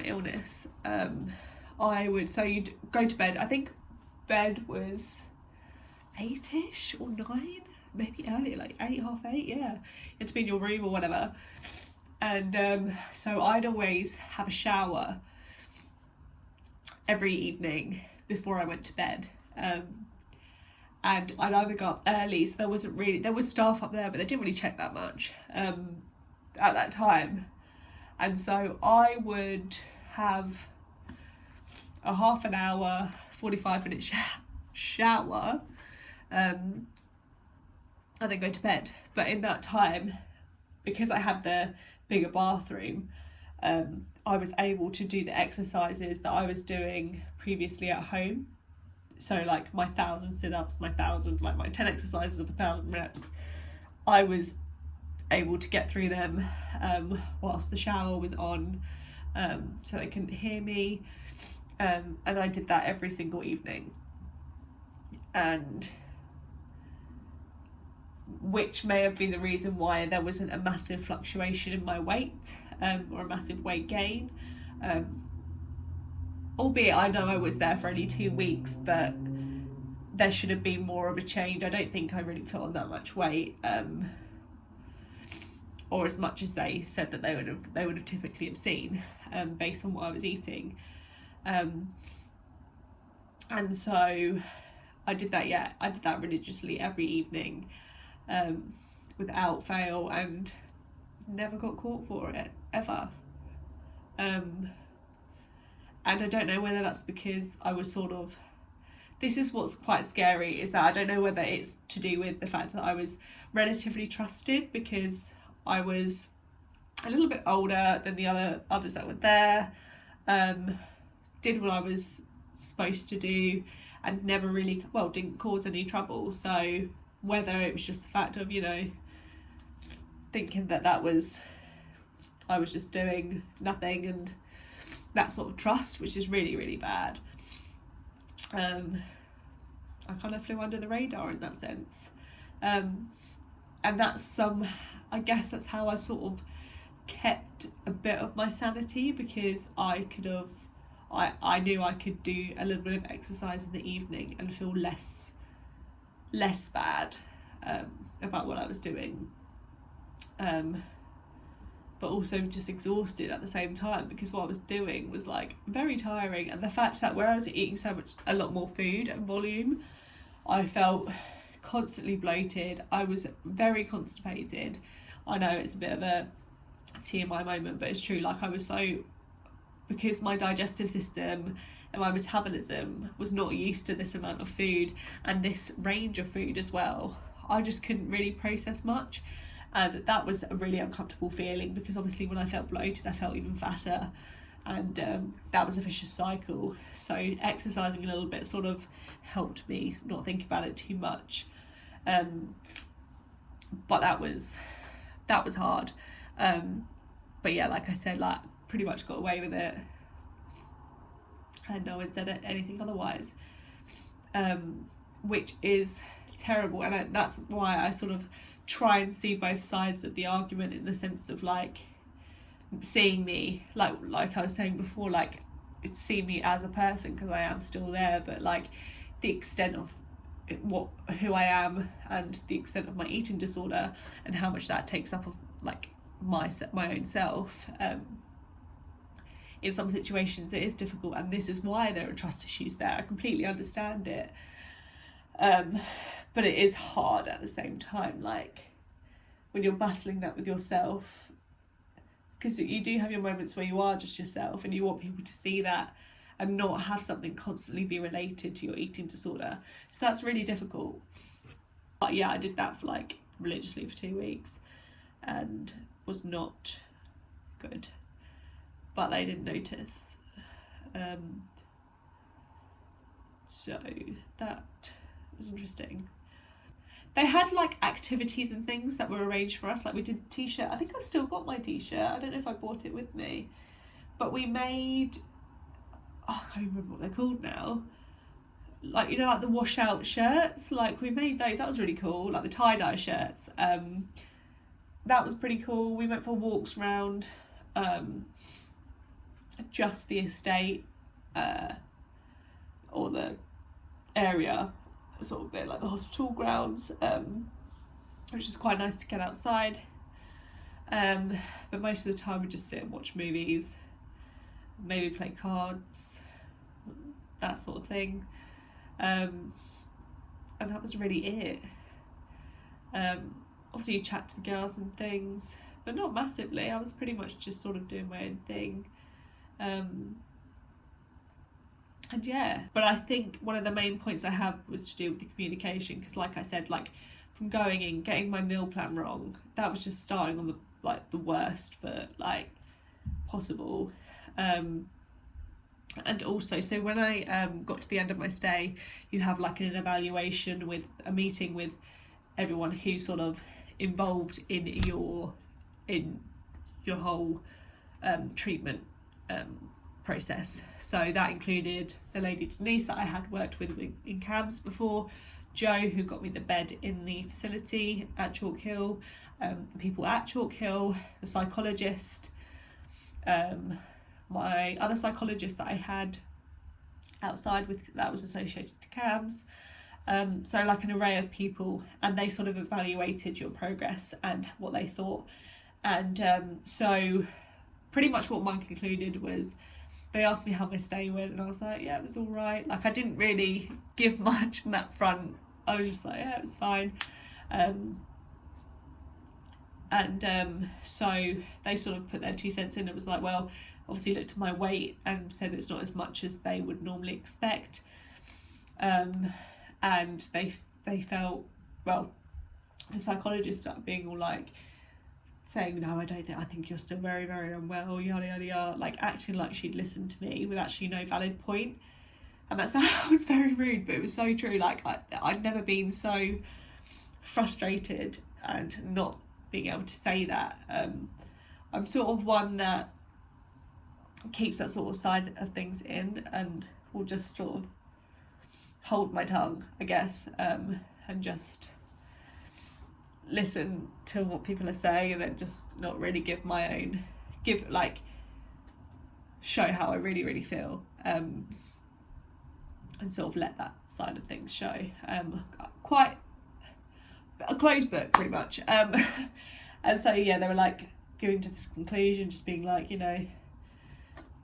Speaker 1: illness. You'd go to bed, I think bed was 8ish or 9, maybe earlier, like 8, half 8, yeah. You had to be in your room or whatever. And so I'd always have a shower every evening before I went to bed. And I'd either go up early, so there was staff up there, but they didn't really check that much at that time. And so I would have a half an hour, 45-minute shower, and then go to bed. But in that time, because I had the bigger bathroom, I was able to do the exercises that I was doing previously at home. So like my 1,000 sit-ups, my 10 exercises of 1,000 reps, I was able to get through them whilst the shower was on, so they couldn't hear me, and I did that every single evening, and which may have been the reason why there wasn't a massive fluctuation in my weight, or a massive weight gain, albeit I know I was there for only 2 weeks, but there should have been more of a change. I don't think I really put on that much weight, or as much as they said that they would have typically have seen, based on what I was eating, and so I did that religiously every evening, without fail, and never got caught for it ever. And I don't know whether that's because I was sort of, this is what's quite scary, is that I don't know whether it's to do with the fact that I was relatively trusted because I was a little bit older than the others that were there, did what I was supposed to do, and never really, didn't cause any trouble. So whether it was just the fact of, thinking that I was just doing nothing, and that sort of trust, which is really, really bad. I kind of flew under the radar in that sense. And I guess that's how I sort of kept a bit of my sanity, because I knew I could do a little bit of exercise in the evening and feel less bad about what I was doing. but also just exhausted at the same time, because what I was doing was like very tiring. And the fact that where I was eating a lot more food and volume, I felt constantly bloated. I was very constipated. I know it's a bit of a TMI moment, but it's true. Like, I was so, because my digestive system and my metabolism was not used to this amount of food and this range of food as well, I just couldn't really process much. And that was a really uncomfortable feeling, because obviously when I felt bloated, I felt even fatter, and that was a vicious cycle. So exercising a little bit sort of helped me not think about it too much, but that was hard. But yeah, like I said, like, pretty much got away with it, and no one said anything otherwise, which is terrible. And that's why I sort of try and see both sides of the argument, in the sense of like seeing me, like I was saying before, like, see me as a person, because I am still there, but like the extent of who I am and the extent of my eating disorder and how much that takes up of like my own self. In some situations it is difficult, and this is why there are trust issues there. I completely understand it, but it is hard at the same time, like when you're battling that with yourself, because you do have your moments where you are just yourself and you want people to see that and not have something constantly be related to your eating disorder. So that's really difficult. But yeah, I did that for like religiously for 2 weeks and was not good, but they didn't notice. So that was interesting. They had like activities and things that were arranged for us. Like, we did a t-shirt. I think I've still got my t-shirt. I don't know if I brought it with me, but we made, I can't remember what they're called now. Like, you know, like the washout shirts, like we made those. That was really cool. Like the tie-dye shirts. That was pretty cool. We went for walks around just the estate, or the area, sort of bit like the hospital grounds, which is quite nice to get outside. But most of the time we just sit and watch movies, maybe play cards, that sort of thing. And that was really it. Obviously you chat to the girls and things, but not massively. I was pretty much just sort of doing my own thing. And yeah, but I think one of the main points I have was to do with the communication, because like I said, like from going in, getting my meal plan wrong, that was just starting on the worst foot like possible. And also, so when I got to the end of my stay, you have like an evaluation with a meeting with everyone who's sort of involved in your whole treatment process. So that included the lady Denise that I had worked with in CAMS before, Joe, who got me the bed in the facility at Chalk Hill, the people at Chalk Hill, the psychologist, my other psychologist that I had outside with that was associated to CAMS. So like an array of people, and they sort of evaluated your progress and what they thought. And so pretty much what mine concluded was, they asked me how my stay went, and I was like, yeah, it was all right. Like, I didn't really give much on that front. I was just like, yeah, it was fine. So they sort of put their 2 cents in. It was like, well, obviously looked at my weight and said it's not as much as they would normally expect. And they felt, well, the psychologist started being all like, saying, no, I think you're still very, very unwell, yada, yada, yada, like acting like she'd listened to me with actually no valid point. And that sounds very rude, but it was so true. Like, I'd never been so frustrated and not being able to say that. I'm sort of one that keeps that sort of side of things in and will just sort of hold my tongue, I guess, and just listen to what people are saying, and then just not really show how I really, really feel, and sort of let that side of things show. Quite a closed book, pretty much. And so yeah, they were like, giving to this conclusion, just being like, you know,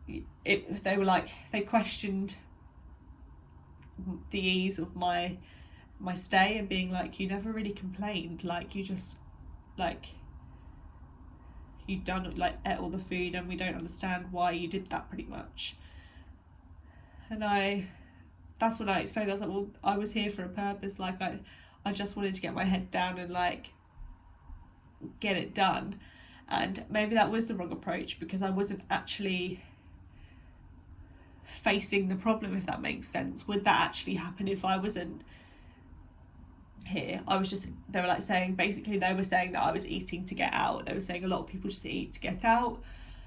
Speaker 1: they were like, they questioned the ease of my stay, and being like, you never really complained, like you just like you done like ate all the food, and we don't understand why you did that, pretty much. And that's when I explained, I was like, well, I was here for a purpose, like I just wanted to get my head down and like get it done. And maybe that was the wrong approach, because I wasn't actually facing the problem, if that makes sense. Would that actually happen if I wasn't here? I was just, they were like saying, basically they were saying that I was eating to get out. They were saying a lot of people just eat to get out,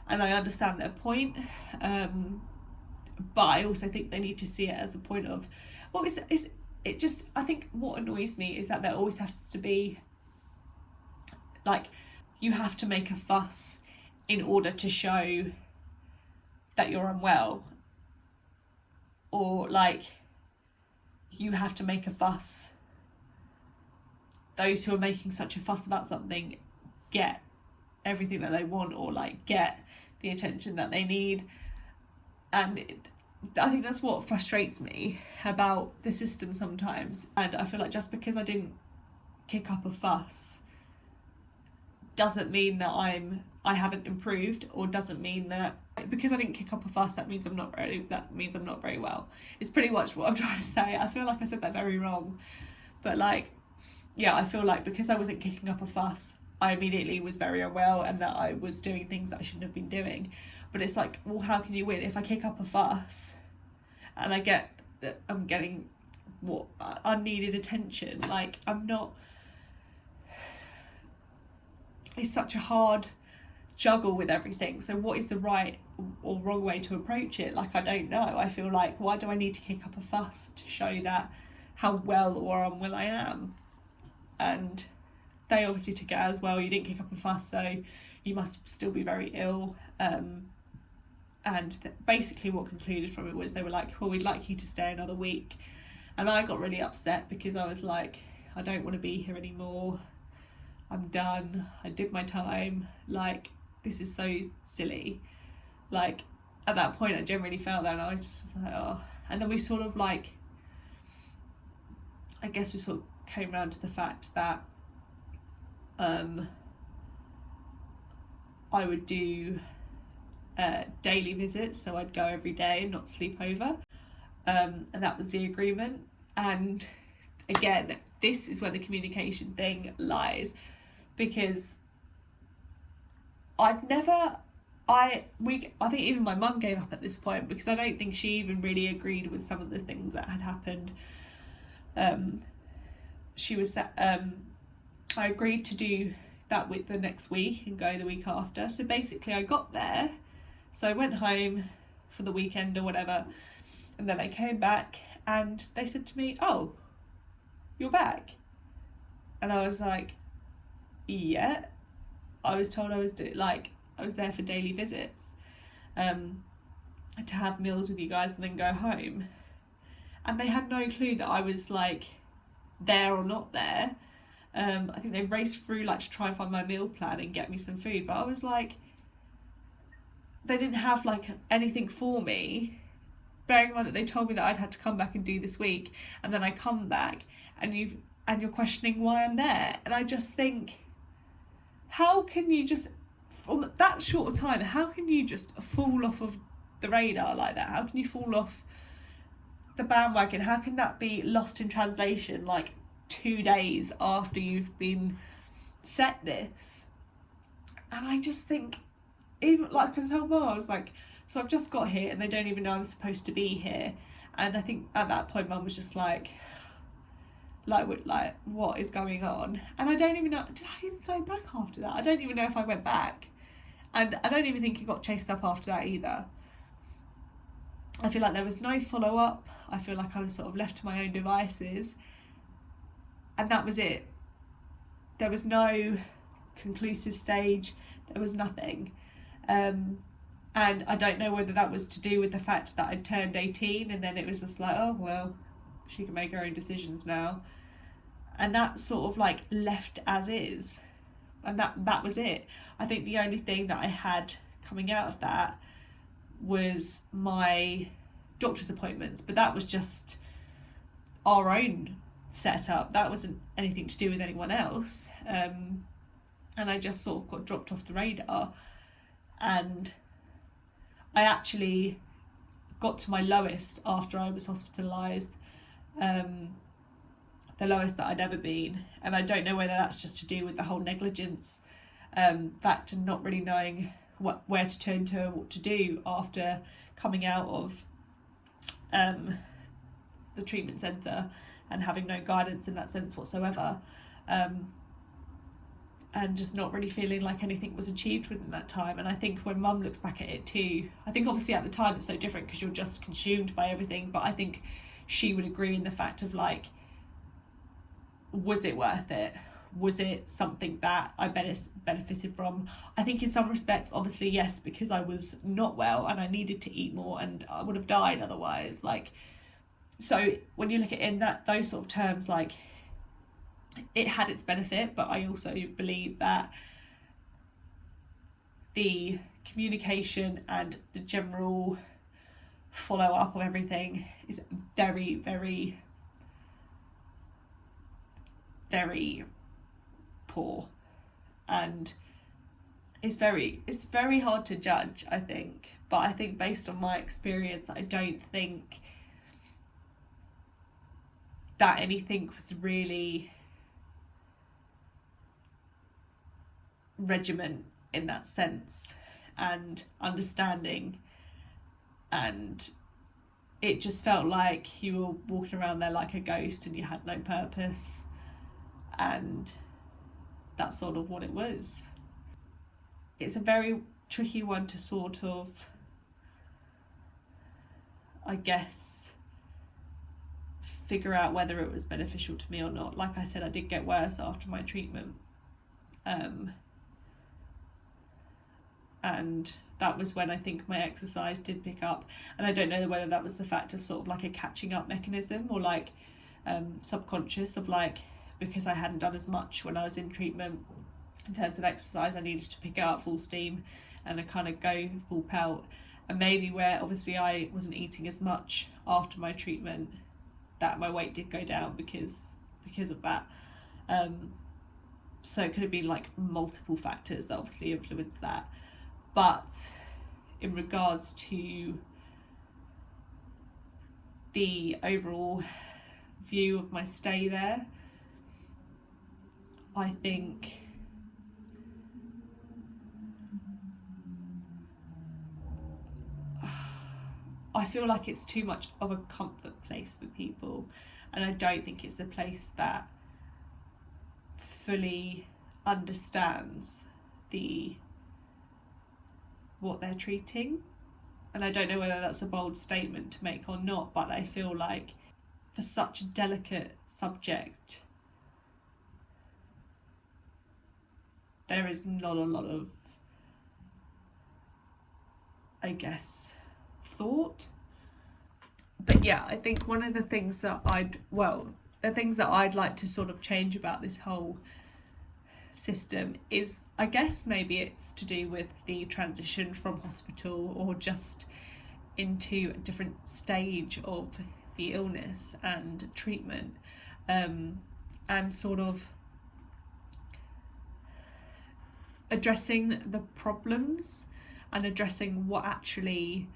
Speaker 1: and I understand their point, but I also think they need to see it as a point of, well, it just, I think what annoys me is that there always has to be like, you have to make a fuss in order to show that you're unwell, or like you have to make a fuss. Those who are making such a fuss about something get everything that they want, or like get the attention that they need. And I think that's what frustrates me about the system sometimes. And I feel like just because I didn't kick up a fuss doesn't mean that I haven't improved, or doesn't mean that because I didn't kick up a fuss that means I'm not very well. It's pretty much what I'm trying to say. I feel like I said that very wrong, but like, yeah, I feel like because I wasn't kicking up a fuss, I immediately was very unwell, and that I was doing things that I shouldn't have been doing. But it's like, well, how can you win if I kick up a fuss and I get that I'm getting what unneeded attention? Like, I'm not. It's such a hard juggle with everything. So what is the right or wrong way to approach it? Like, I don't know. I feel like, why do I need to kick up a fuss to show that how well or unwell I am? And they obviously took it as, well, you didn't kick up a fuss, so you must still be very ill. And basically what concluded from it was, they were like, well, we'd like you to stay another week. And I got really upset, because I was like, I don't want to be here anymore. I'm done. I did my time. Like, this is so silly. Like, at that point I generally felt that, and I was just like, oh. And then we sort of like, I guess we sort of came around to the fact that I would do daily visits, so I'd go every day and not sleep over, and that was the agreement. And again, this is where the communication thing lies, because I think even my mum gave up at this point, because I don't think she even really agreed with some of the things that had happened. I agreed to do that week, the next week, and go the week after. So basically I got there, so I went home for the weekend or whatever, and then I came back and they said to me, oh, you're back? And I was like, yeah, I was told I was there for daily visits, to have meals with you guys and then go home. And they had no clue that I was like there or not there. I think they raced through like to try and find my meal plan and get me some food, but I was like, they didn't have like anything for me, bearing in mind that they told me that I'd had to come back and do this week, and then I come back and you're questioning why I'm there. And I just think, how can you just, from that short of time, how can you just fall off of the radar like that? How can you fall off the bandwagon? How can that be lost in translation like 2 days after you've been set this? And I just think, even like I told Mum, I was like, so I've just got here and they don't even know I'm supposed to be here. And I think at that point Mum was just like what is going on? And I don't even know, did I even go back after that? I don't even know if I went back, and I don't even think it got chased up after that either. I feel like there was no follow-up. I feel like I was sort of left to my own devices, and that was it. There was no conclusive stage, there was nothing. And I don't know whether that was to do with the fact that I'd turned 18 and then it was just like, oh well, she can make her own decisions now. And that sort of like left as is. and that was it. I think the only thing that I had coming out of that was my doctor's appointments, but that was just our own setup. That wasn't anything to do with anyone else. And I just sort of got dropped off the radar, and I actually got to my lowest after I was hospitalised, the lowest that I'd ever been. And I don't know whether that's just to do with the whole negligence factor, not really knowing where to turn to, what to do after coming out of the treatment centre and having no guidance in that sense whatsoever, and just not really feeling like anything was achieved within that time. And I think when Mum looks back at it too, I think obviously at the time it's so different because you're just consumed by everything, but I think she would agree in the fact of like, was it worth it? Was it something that I benefited from? I think in some respects, obviously, yes, because I was not well and I needed to eat more and I would have died otherwise. Like, so when you look at it in those sort of terms, like, it had its benefit, but I also believe that the communication and the general follow-up of everything is very, very, very poor, and it's very hard to judge, I think. But I think based on my experience, I don't think that anything was really regiment in that sense and understanding, and it just felt like you were walking around there like a ghost and you had no purpose, and that's sort of what it was. It's a very tricky one to sort of, I guess, figure out whether it was beneficial to me or not. Like I said, I did get worse after my treatment, and that was when I think my exercise did pick up. And I don't know whether that was the fact of sort of like a catching up mechanism or like subconscious of like, because I hadn't done as much when I was in treatment in terms of exercise, I needed to pick it up full steam and I kind of go full pelt. And maybe where obviously I wasn't eating as much after my treatment, that my weight did go down because of that. So it could have been like multiple factors that obviously influenced that. But in regards to the overall view of my stay there, I think I feel like it's too much of a comfort place for people, and I don't think it's a place that fully understands what they're treating. And I don't know whether that's a bold statement to make or not, but I feel like for such a delicate subject, there is not a lot of, I guess, thought. But yeah, I think one of the things that I'd like to sort of change about this whole system is, I guess maybe it's to do with the transition from hospital or just into a different stage of the illness and treatment, and sort of addressing the problems and addressing what actually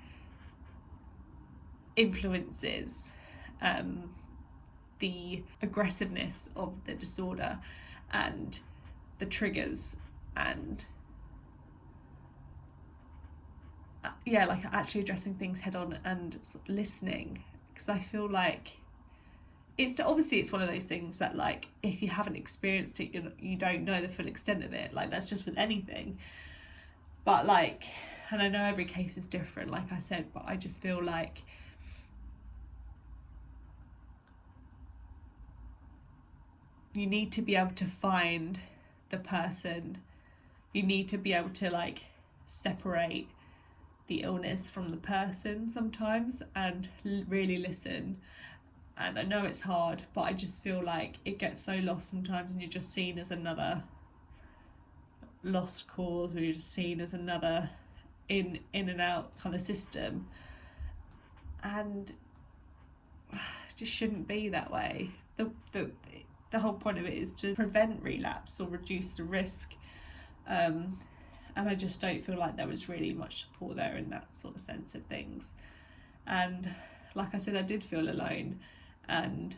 Speaker 1: influences the aggressiveness of the disorder and the triggers, and like actually addressing things head on and sort of listening, because I feel like it's one of those things that, like, if you haven't experienced it, you don't know the full extent of it. Like, that's just with anything. But like, and I know every case is different, like I said, but I just feel like you need to be able to find the person. You need to be able to like separate the illness from the person sometimes and really listen. And I know it's hard, but I just feel like it gets so lost sometimes and you're just seen as another lost cause, or you're just seen as another in and out kind of system, and it just shouldn't be that way. The whole point of it is to prevent relapse or reduce the risk, and I just don't feel like there was really much support there in that sort of sense of things. And like I said, I did feel alone, and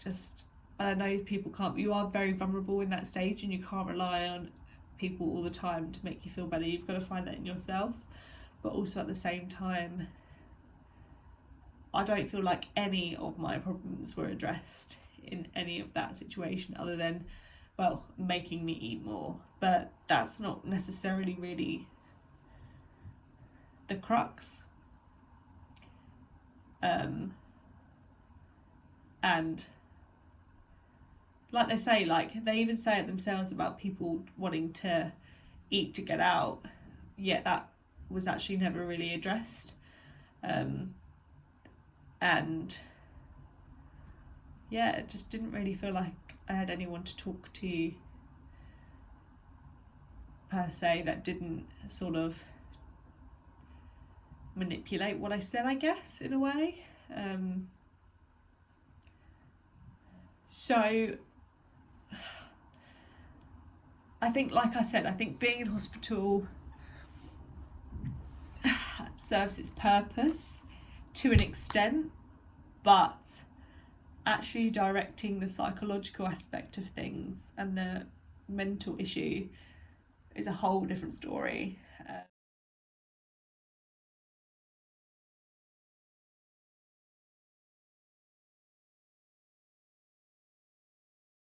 Speaker 1: just, I know people can't, you are very vulnerable in that stage, and you can't rely on people all the time to make you feel better. You've got to find that in yourself. But also at the same time, I don't feel like any of my problems were addressed in any of that situation, other than, well, making me eat more. But that's not necessarily really the crux. And like they say, like they even say it themselves about people wanting to eat to get out, yet that was actually never really addressed. And yeah, it just didn't really feel like I had anyone to talk to per se that didn't sort of manipulate what I said, I guess, in a way. So I think, like I said, I think being in hospital serves its purpose to an extent, but actually directing the psychological aspect of things and the mental issue is a whole different story.